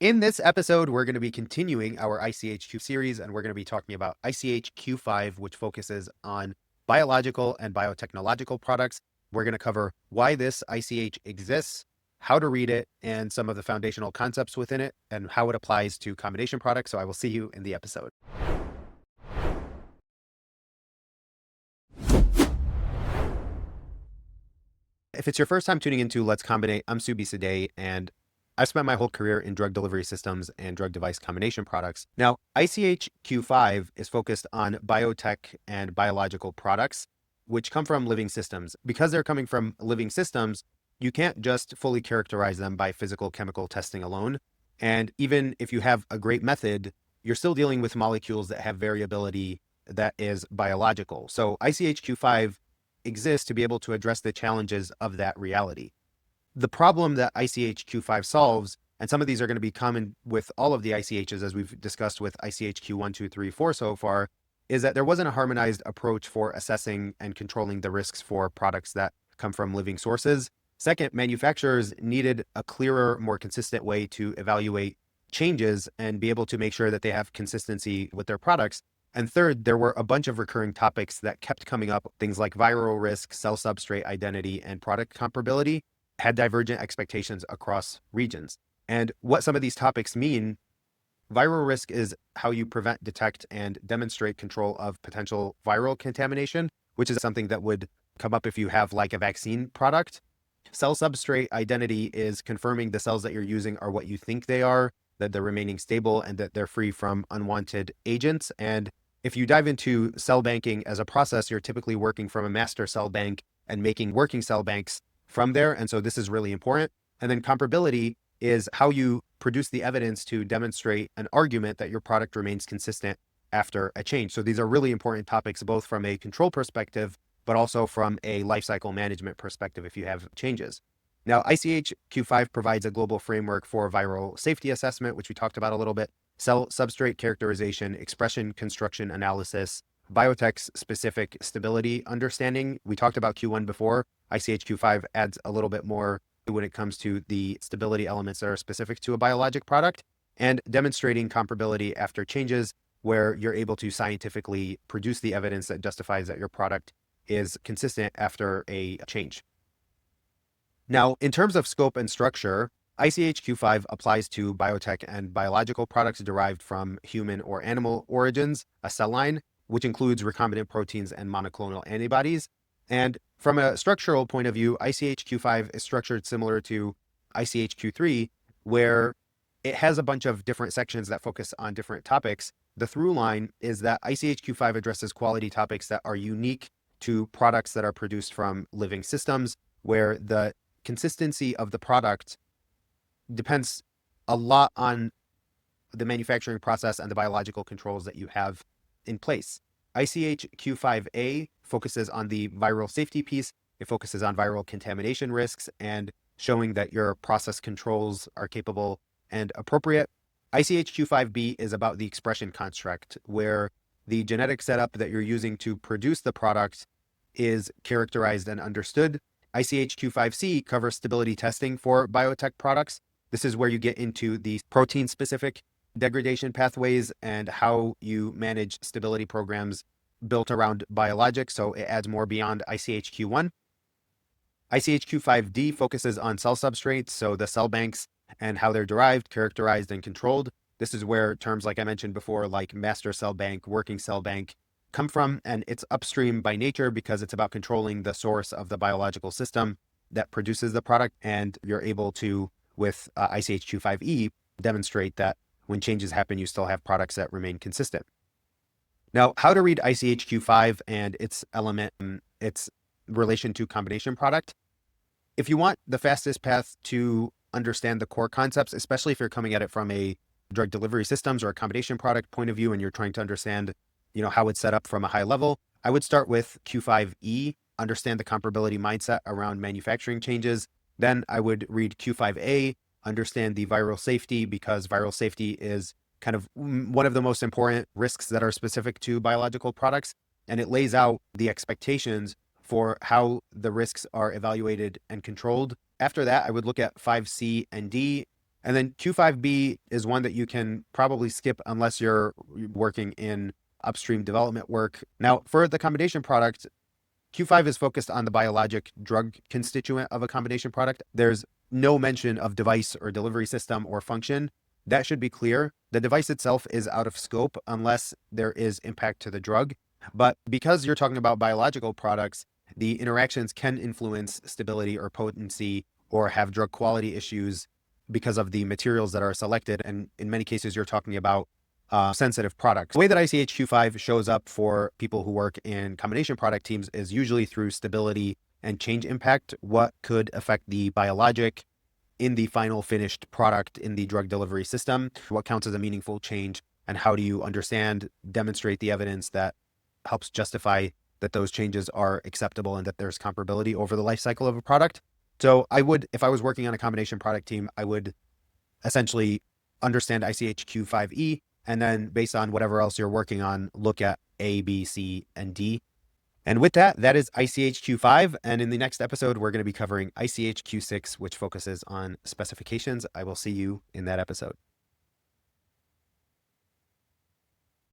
In this episode, we're going to be continuing our ICH2 series, and we're going to be talking about ICH Q5, which focuses on biological and biotechnological products. We're going to cover why this ICH exists, how to read it, and some of the foundational concepts within it, and how it applies to combination products. So I will see you in the episode. If it's your first time tuning into Let's ComBinate, I'm Subi Sadeh, and I've spent my whole career in drug delivery systems and drug device combination products. Now, ICH Q5 is focused on biotech and biological products, which come from living systems. Because they're coming from living systems, you can't just fully characterize them by physical chemical testing alone. And even if you have a great method, you're still dealing with molecules that have variability that is biological. So ICH Q5 exists to be able to address the challenges of that reality. The problem that ICH Q5 solves, and some of these are going to be common with all of the ICHs as we've discussed with ICH Q1, 2, 3, 4 so far, is that there wasn't a harmonized approach for assessing and controlling the risks for products that come from living sources. Second, manufacturers needed a clearer, more consistent way to evaluate changes and be able to make sure that they have consistency with their products. And third, there were a bunch of recurring topics that kept coming up. Things like viral risk, cell substrate identity, and product comparability had divergent expectations across regions. And what some of these topics mean, viral risk is how you prevent, detect, and demonstrate control of potential viral contamination, which is something that would come up if you have like a vaccine product. Cell substrate identity is confirming the cells that you're using are what you think they are, that they're remaining stable, and that they're free from unwanted agents. And if you dive into cell banking as a process, you're typically working from a master cell bank and making working cell banks from there. And so this is really important. And then comparability is how you produce the evidence to demonstrate an argument that your product remains consistent after a change. So these are really important topics, both from a control perspective, but also from a lifecycle management perspective if you have changes. Now, ICH Q5 provides a global framework for viral safety assessment, which we talked about a little bit, cell substrate characterization, expression construction analysis, biotech's specific stability understanding. We talked about Q1 before. ICH Q5 adds a little bit more when it comes to the stability elements that are specific to a biologic product, and demonstrating comparability after changes where you're able to scientifically produce the evidence that justifies that your product is consistent after a change. Now, in terms of scope and structure, ICH Q5 applies to biotech and biological products derived from human or animal origins, a cell line, which includes recombinant proteins and monoclonal antibodies. And from a structural point of view, ICH Q5 is structured similar to ICH Q3, where it has a bunch of different sections that focus on different topics. The through line is that ICH Q5 addresses quality topics that are unique to products that are produced from living systems, where the consistency of the product depends a lot on the manufacturing process and the biological controls that you have in place. ICH Q5A focuses on the viral safety piece. It focuses on viral contamination risks and showing that your process controls are capable and appropriate. ICH Q5B is about the expression construct, where the genetic setup that you're using to produce the product is characterized and understood. ICH Q5C covers stability testing for biotech products. This is where you get into the protein-specific degradation pathways and how you manage stability programs built around biologics. So it adds more beyond ICH Q1. ICH Q5D focuses on cell substrates, so the cell banks and how they're derived, characterized, and controlled. This is where terms like I mentioned before, like master cell bank, working cell bank, come from, and it's upstream by nature because it's about controlling the source of the biological system that produces the product, and you're able to, with ICH Q5E, demonstrate that when changes happen, you still have products that remain consistent. Now, how to read ICH Q5 and its element, its relation to combination product. If you want the fastest path to understand the core concepts, especially if you're coming at it from a drug delivery systems or a combination product point of view, and you're trying to understand, how it's set up from a high level, I would start with Q5E, understand the comparability mindset around manufacturing changes. Then I would read Q5A, understand the viral safety, because viral safety is kind of one of the most important risks that are specific to biological products. And it lays out the expectations for how the risks are evaluated and controlled. After that, I would look at 5C and D, And then Q5B is one that you can probably skip unless you're working in upstream development work. Now, for the combination product, Q5 is focused on the biologic drug constituent of a combination product. There's no mention of device or delivery system or function. That should be clear. The device itself is out of scope unless there is impact to the drug. But because you're talking about biological products, the interactions can influence stability or potency or have drug quality issues because of the materials that are selected. And in many cases, you're talking about sensitive products. The way that ICH-Q5 shows up for people who work in combination product teams is usually through stability and change impact. What could affect the biologic in the final finished product in the drug delivery system? What counts as a meaningful change? And how do you understand, demonstrate the evidence that helps justify that those changes are acceptable and that there's comparability over the life cycle of a product? So I would, if I was working on a combination product team, I would essentially understand ICH-Q5E, and then based on whatever else you're working on, look at A, B, C, and D. And with that, that is ICH-Q5. And in the next episode, we're going to be covering ICH-Q6, which focuses on specifications. I will see you in that episode.